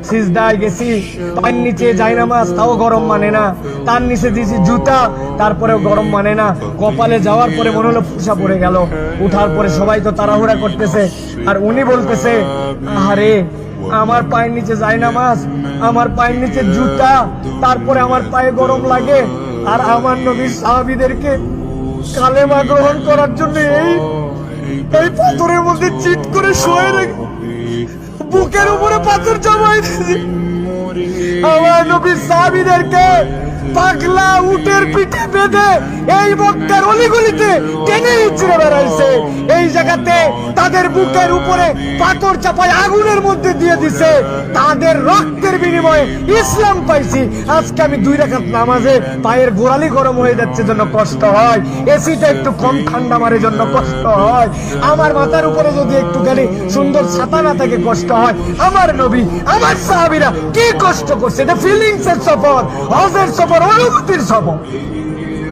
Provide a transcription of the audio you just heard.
সিজদায় গেছি, পায়ের নিচে যাই নামাজ, তাও গরম মানে না। তার নিচে দিয়েছি জুতা, তারপরেও গরম মানে না। কপালে যাওয়ার পরে মনে হলো ফুসা পড়ে গেল। উঠার পরে সবাই তো তাড়াহুড়া করতেছে, আর উনি বলতেছে, আরে আমার পায়ের নিচে যাই নামাজ, আমার পায়ের নিচে জুতা, তারপরে আমার পায়ে গরম লাগে। আর আমার নবী সাহাবীদেরকে কালেমা গ্রহণ করার জন্য এই পাথরের মধ্যে চিট করে শুয়ে রেখে বুকের উপরে পাথর জমাই দিয়েছে। আমার নবী সাহাবীদেরকে পাগলা উটের পিঠে বেঁধে এই মক্কার অলিগলিতে টেনে হিচড়ে বেড়াইছে। এই জায়গাতে তাদের বুকের উপরে পাথর চাপায় আগুনের মধ্যে দিয়ে দিছে। তাদের রক্তের বিনিময়ে ইসলাম পাইছি। আজকে আমি 2 রাকাত নামাজে পায়ের গোড়ালি গরম হয়ে যাচ্ছে জন্য কষ্ট হয়, এসিটা একটু কম ঠান্ডা মারে জন্য কষ্ট হয়, আমার মাথার উপরে যদি একটুখানি সুন্দর ছাতা না থাকে কষ্ট হয়। আমার নবী, আমার সাহাবীরা কি কষ্ট করছে, এটা ফিলিংস এর সফর, হজের সফর, অনুভূতির সফর।